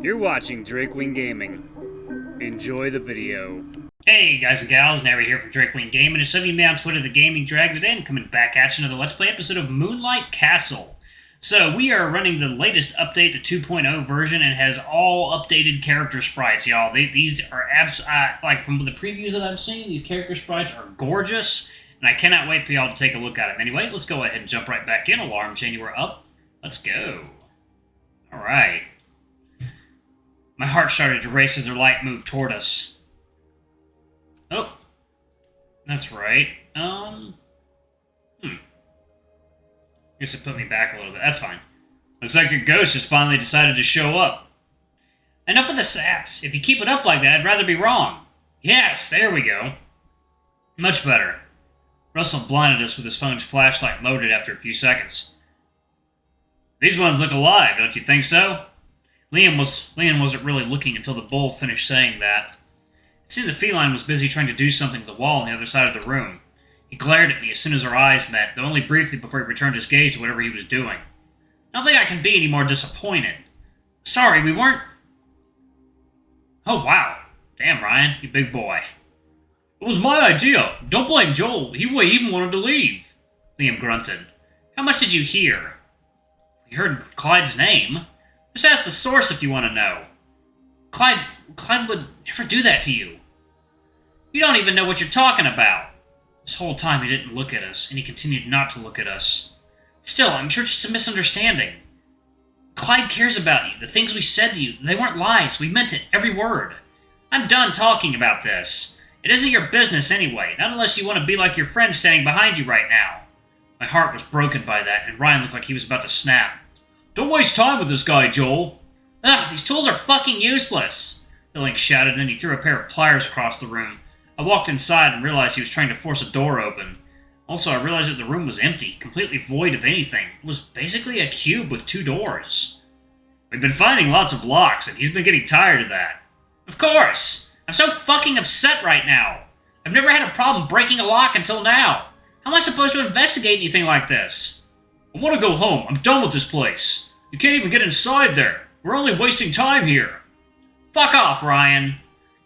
You're watching Drakewing Gaming. Enjoy the video. Hey guys and gals, Nary here from Drakewing Gaming, and some of you may on Twitter, The Gaming Dragged It In, coming back at you another Let's Play episode of Moonlight Castle. So we are running the latest update, the 2.0 version, and it has all updated character sprites, y'all. These are like from the previews that I've seen, these character sprites are gorgeous, and I cannot wait for y'all to take a look at them. Anyway, let's go ahead and jump right back in. Alarm chain, you are up. Let's go. Alright. My heart started to race as their light moved toward us. Oh. That's right. Guess it put me back a little bit. That's fine. Looks like your ghost has finally decided to show up. Enough of the sass. If you keep it up like that, I'd rather be wrong. Yes, there we go. Much better. Russell blinded us with his phone's flashlight loaded after a few seconds. These ones look alive, don't you think so? Liam wasn't really looking until the bull finished saying that. It seemed the feline was busy trying to do something to the wall on the other side of the room. He glared at me as soon as our eyes met, though only briefly before he returned his gaze to whatever he was doing. I don't think I can be any more disappointed. Sorry, we weren't... Oh, wow. Damn, Ryan, you big boy. It was my idea. Don't blame Joel. He even wanted to leave. Liam grunted. How much did you hear? We heard Clyde's name. Just ask the source if you want to know. Clyde would never do that to you. You don't even know what you're talking about. This whole time he didn't look at us, and he continued not to look at us. Still, I'm sure it's just a misunderstanding. Clyde cares about you. The things we said to you, they weren't lies. We meant it, every word. I'm done talking about this. It isn't your business anyway, not unless you want to be like your friend standing behind you right now. My heart was broken by that, and Ryan looked like he was about to snap. Don't waste time with this guy, Joel. Ugh, these tools are fucking useless. Billings shouted, and then he threw a pair of pliers across the room. I walked inside and realized he was trying to force a door open. Also, I realized that the room was empty, completely void of anything. It was basically a cube with two doors. We've been finding lots of locks, and he's been getting tired of that. Of course! I'm so fucking upset right now. I've never had a problem breaking a lock until now. How am I supposed to investigate anything like this? I want to go home. I'm done with this place. You can't even get inside there. We're only wasting time here. Fuck off, Ryan.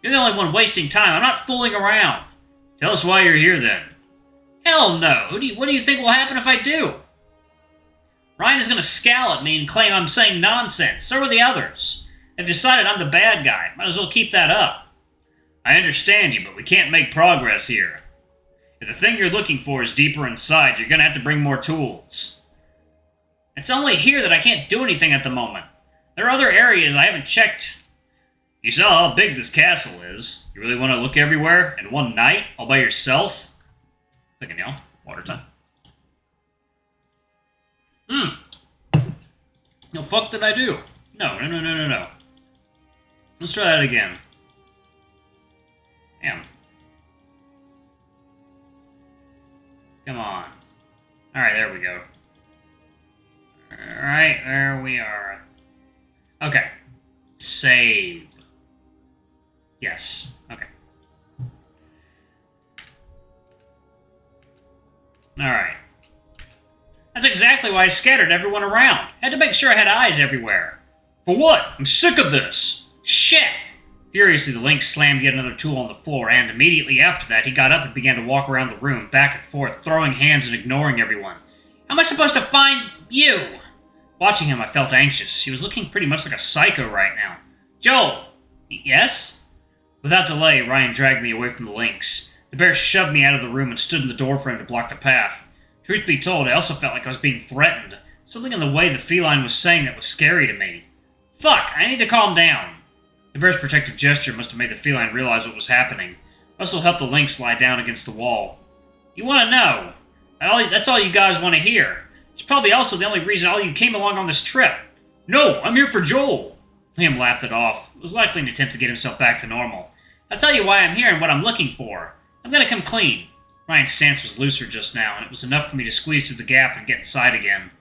You're the only one wasting time. I'm not fooling around. Tell us why you're here, then. Hell no. What do you think will happen if I do? Ryan is going to scowl at me and claim I'm saying nonsense. So are the others. They've decided I'm the bad guy. Might as well keep that up. I understand you, but we can't make progress here. If the thing you're looking for is deeper inside, you're going to have to bring more tools. It's only here that I can't do anything at the moment. There are other areas I haven't checked. You saw how big this castle is. You really want to look everywhere in one night, all by yourself? Thinking, y'all. Water time. No, fuck did I do? No. Let's try that again. Damn. Come on. Alright, there we go. Alright, there we are. Okay. Save. Yes. Okay. Alright. That's exactly why I scattered everyone around. Had to make sure I had eyes everywhere. For what? I'm sick of this. Shit! Furiously, the Lynx slammed yet another tool on the floor, and immediately after that, he got up and began to walk around the room, back and forth, throwing hands and ignoring everyone. How am I supposed to find you? Watching him, I felt anxious. He was looking pretty much like a psycho right now. Joel! Yes? Without delay, Ryan dragged me away from the Lynx. The bear shoved me out of the room and stood in the doorframe to block the path. Truth be told, I also felt like I was being threatened. Something in the way the feline was saying that was scary to me. Fuck, I need to calm down. The bear's protective gesture must have made the feline realize what was happening. Russell helped the Lynx slide down against the wall. You want to know? That's all you guys want to hear. It's probably also the only reason all you came along on this trip. No, I'm here for Joel. Liam laughed it off. It was likely an attempt to get himself back to normal. I'll tell you why I'm here and what I'm looking for. I'm gonna come clean. Ryan's stance was looser just now, and it was enough for me to squeeze through the gap and get inside again.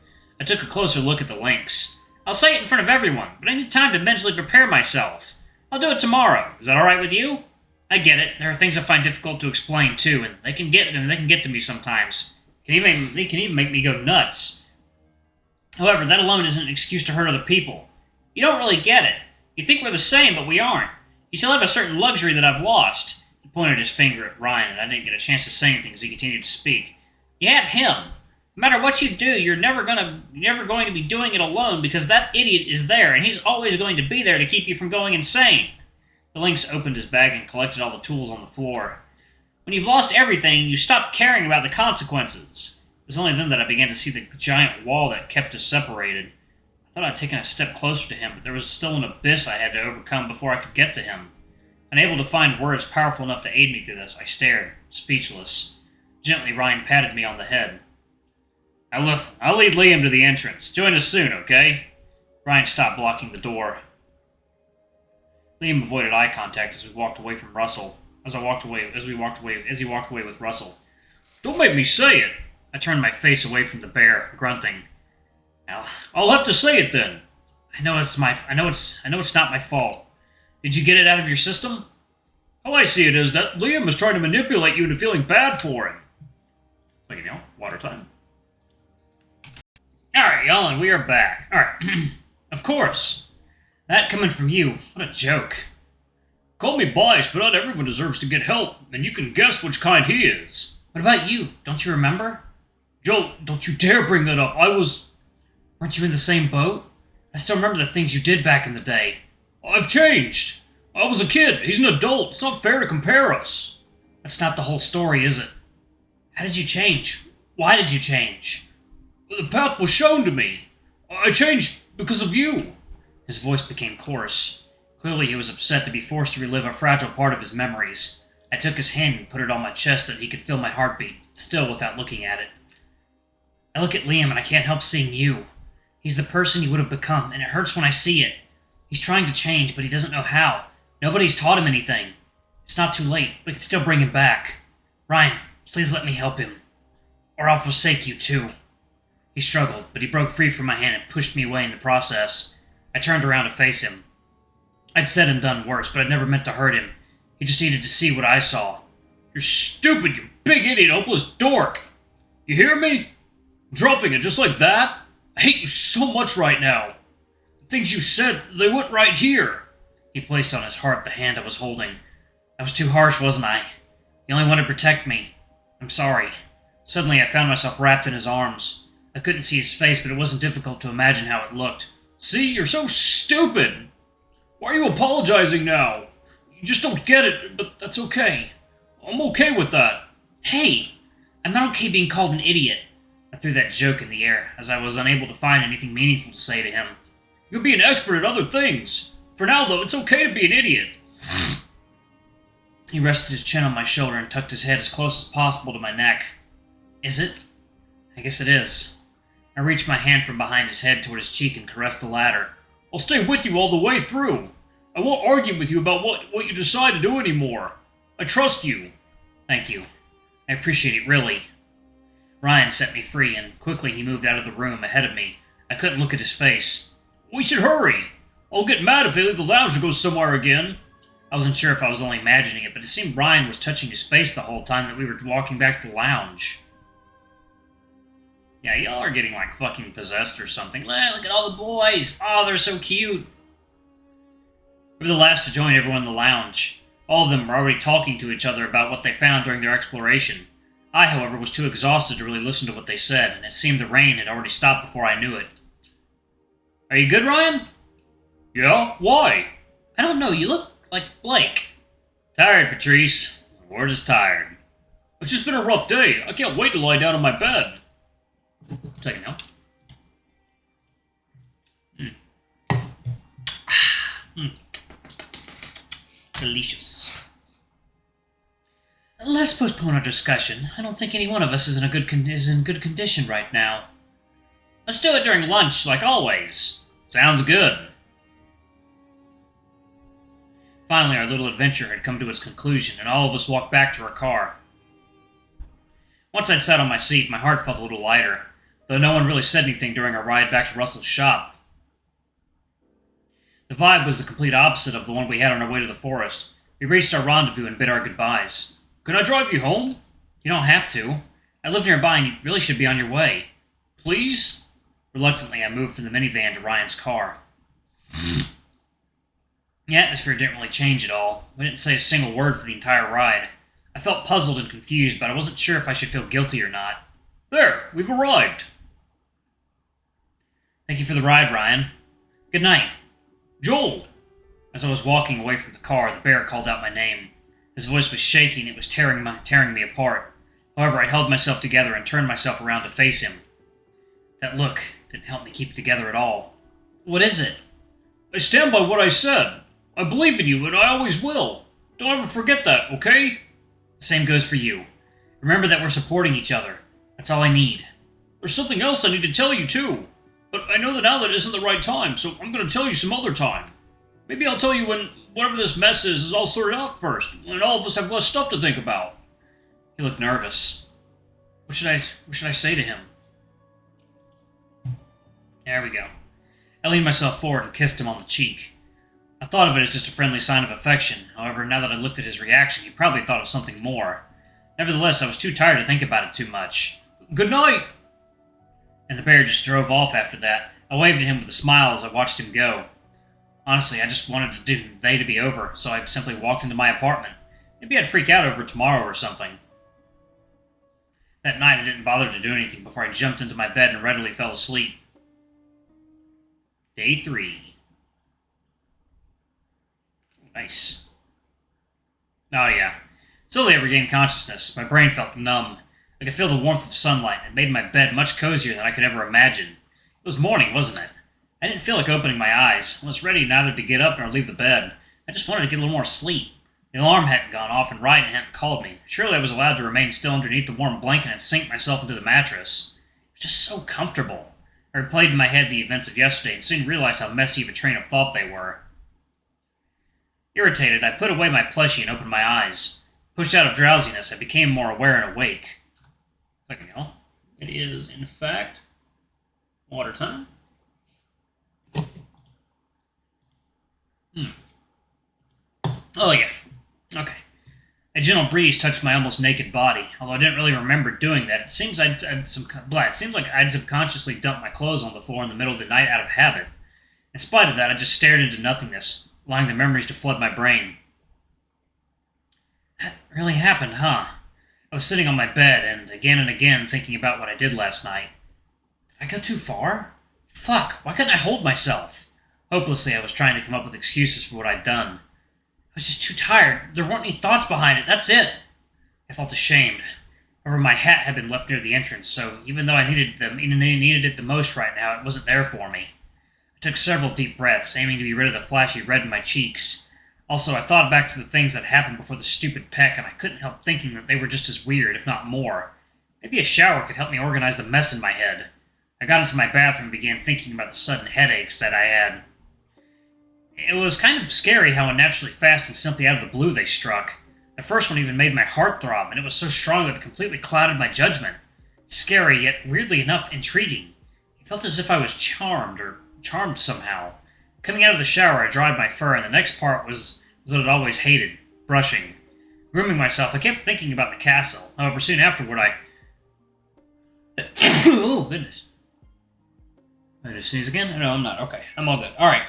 I took a closer look at the Lynx. I'll say it in front of everyone, but I need time to mentally prepare myself. I'll do it tomorrow. Is that alright with you? I get it. There are things I find difficult to explain, too, and they can get to me sometimes. They can even make me go nuts. However, that alone isn't an excuse to hurt other people. You don't really get it. You think we're the same, but we aren't. You still have a certain luxury that I've lost. He pointed his finger at Ryan, and I didn't get a chance to say anything as he continued to speak. You have him. No matter what you do, you're never going to be doing it alone because that idiot is there, and he's always going to be there to keep you from going insane. The Lynx opened his bag and collected all the tools on the floor. When you've lost everything, you stop caring about the consequences. It was only then that I began to see the giant wall that kept us separated. I thought I'd taken a step closer to him, but there was still an abyss I had to overcome before I could get to him. Unable to find words powerful enough to aid me through this, I stared, speechless. Gently, Ryan patted me on the head. I'll lead Liam to the entrance. Join us soon, okay? Ryan stopped blocking the door. Liam avoided eye contact as we walked away from Russell. As he walked away with Russell. Don't make me say it! I turned my face away from the bear, grunting. Now, I'll have to say it then. I know it's not my fault. Did you get it out of your system? How I see it is that Liam is trying to manipulate you into feeling bad for him. So, water time. Alright, y'all, and we are back. Alright, of course. That coming from you, what a joke. Call me biased, but not everyone deserves to get help, and you can guess which kind he is. What about you? Don't you remember? Joe, don't you dare bring that up. Weren't you in the same boat? I still remember the things you did back in the day. I've changed. I was a kid. He's an adult. It's not fair to compare us. That's not the whole story, is it? How did you change? Why did you change? The path was shown to me. I changed because of you. His voice became coarse. Clearly he was upset to be forced to relive a fragile part of his memories. I took his hand and put it on my chest so that he could feel my heartbeat, still without looking at it. I look at Liam and I can't help seeing you. He's the person you would have become, and it hurts when I see it. He's trying to change, but he doesn't know how. Nobody's taught him anything. It's not too late. We can still bring him back. Ryan, please let me help him. Or I'll forsake you too. He struggled, but he broke free from my hand and pushed me away in the process. I turned around to face him. I'd said and done worse, but I'd never meant to hurt him. He just needed to see what I saw. You're stupid, you big idiot, hopeless dork. You hear me? Dropping it just like that? I hate you so much right now. The things you said, they went right here. He placed on his heart the hand I was holding. I was too harsh, wasn't I? He only wanted to protect me. I'm sorry. Suddenly I found myself wrapped in his arms. I couldn't see his face, but it wasn't difficult to imagine how it looked. See, you're so stupid. Why are you apologizing now? You just don't get it, but that's okay. I'm okay with that. Hey, I'm not okay being called an idiot. I threw that joke in the air, as I was unable to find anything meaningful to say to him. You can be an expert at other things. For now, though, it's okay to be an idiot. He rested his chin on my shoulder and tucked his head as close as possible to my neck. Is it? I guess it is. I reached my hand from behind his head toward his cheek and caressed the latter. I'll stay with you all the way through. I won't argue with you about what you decide to do anymore. I trust you. Thank you. I appreciate it, really. Ryan set me free, and quickly he moved out of the room ahead of me. I couldn't look at his face. We should hurry. I'll get mad if they leave the lounge to go somewhere again. I wasn't sure if I was only imagining it, but it seemed Ryan was touching his face the whole time that we were walking back to the lounge. Yeah, y'all are getting, like, fucking possessed or something. Look at all the boys. Oh, they're so cute. We were the last to join everyone in the lounge. All of them were already talking to each other about what they found during their exploration. I, however, was too exhausted to really listen to what they said, and it seemed the rain had already stopped before I knew it. Are you good, Ryan? Yeah? Why? I don't know. You look like Blake. Tired, Patrice. The word is tired. It's just been a rough day. I can't wait to lie down in my bed. Second now. Delicious. Let's postpone our discussion. I don't think any one of us is in good condition right now. Let's do it during lunch, like always. Sounds good. Finally, our little adventure had come to its conclusion, and all of us walked back to our car. Once I'd sat on my seat, my heart felt a little lighter, though no one really said anything during our ride back to Russell's shop. The vibe was the complete opposite of the one we had on our way to the forest. We reached our rendezvous and bid our goodbyes. Can I drive you home? You don't have to. I live nearby and you really should be on your way. Please? Reluctantly, I moved from the minivan to Ryan's car. The atmosphere didn't really change at all. We didn't say a single word for the entire ride. I felt puzzled and confused, but I wasn't sure if I should feel guilty or not. There, we've arrived. Thank you for the ride, Ryan. Good night. Joel! As I was walking away from the car, the bear called out my name. His voice was shaking, it was tearing me apart. However, I held myself together and turned myself around to face him. That look didn't help me keep it together at all. What is it? I stand by what I said. I believe in you, and I always will. Don't ever forget that, okay? The same goes for you. Remember that we're supporting each other. That's all I need. There's something else I need to tell you, too. But I know that now that isn't the right time, so I'm going to tell you some other time. Maybe I'll tell you when whatever this mess is all sorted out first, when all of us have less stuff to think about. He looked nervous. What should I say to him? There we go. I leaned myself forward and kissed him on the cheek. I thought of it as just a friendly sign of affection. However, now that I looked at his reaction, he probably thought of something more. Nevertheless, I was too tired to think about it too much. Good night! And the bear just drove off after that. I waved at him with a smile as I watched him go. Honestly, I just wanted the day to be over, so I simply walked into my apartment. Maybe I'd freak out over it tomorrow or something. That night, I didn't bother to do anything before I jumped into my bed and readily fell asleep. Day 3. Nice. Oh yeah. Slowly I regained consciousness. My brain felt numb. I could feel the warmth of sunlight, and it made my bed much cozier than I could ever imagine. It was morning, wasn't it? I didn't feel like opening my eyes. I was ready neither to get up nor leave the bed. I just wanted to get a little more sleep. The alarm hadn't gone off, and Ryan hadn't called me. Surely I was allowed to remain still underneath the warm blanket and sink myself into the mattress. It was just so comfortable. I replayed in my head the events of yesterday and soon realized how messy of a train of thought they were. Irritated, I put away my plushie and opened my eyes. Pushed out of drowsiness, I became more aware and awake. Second, y'all. It is, in fact, water time. Oh, yeah. Okay. A gentle breeze touched my almost naked body. Although I didn't really remember doing that, it seems like I'd subconsciously dumped my clothes on the floor in the middle of the night out of habit. In spite of that, I just stared into nothingness, allowing the memories to flood my brain. That really happened, huh? I was sitting on my bed and again thinking about what I did last night. Did I go too far? Fuck, why couldn't I hold myself? Hopelessly, I was trying to come up with excuses for what I'd done. I was just too tired. There weren't any thoughts behind it. That's it. I felt ashamed. However, my hat had been left near the entrance, so even though I needed it the most right now, it wasn't there for me. I took several deep breaths, aiming to be rid of the flashy red in my cheeks. Also, I thought back to the things that happened before the stupid peck, and I couldn't help thinking that they were just as weird, if not more. Maybe a shower could help me organize the mess in my head. I got into my bathroom and began thinking about the sudden headaches that I had. It was kind of scary how unnaturally fast and simply out of the blue they struck. The first one even made my heart throb, and it was so strong that it completely clouded my judgment. Scary, yet weirdly enough, intriguing. It felt as if I was charmed somehow. Coming out of the shower, I dried my fur, and the next part was what I'd always hated, brushing. Grooming myself, I kept thinking about the castle. However, soon afterward, oh, goodness. Am I going to sneeze again? No, I'm not. Okay, I'm all good. Alright.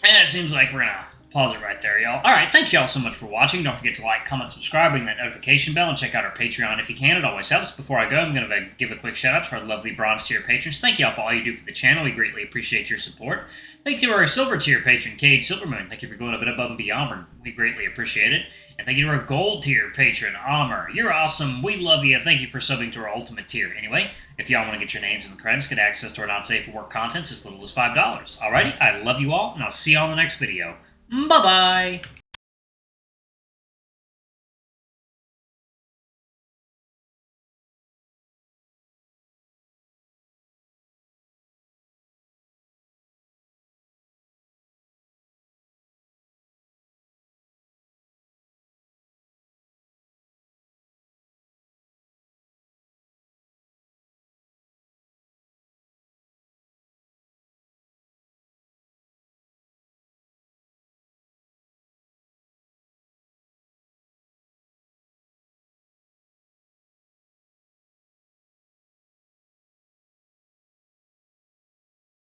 And it seems like we're going to pause it right there, y'all. Alright, thank y'all so much for watching. Don't forget to like, comment, subscribe, ring that notification bell, and check out our Patreon if you can. It always helps. Before I go, I'm going to give a quick shout out to our lovely bronze tier patrons. Thank y'all for all you do for the channel. We greatly appreciate your support. Thank you to our silver tier patron, Cade Silvermoon. Thank you for going a bit above and beyond. We greatly appreciate it. And thank you to our gold tier patron, Amr. You're awesome. We love you. Thank you for subbing to our ultimate tier. Anyway, if y'all want to get your names in the credits, get access to our not safe for work contents as little as $5. Alrighty, I love you all, and I'll see y'all in the next video. Bye-bye!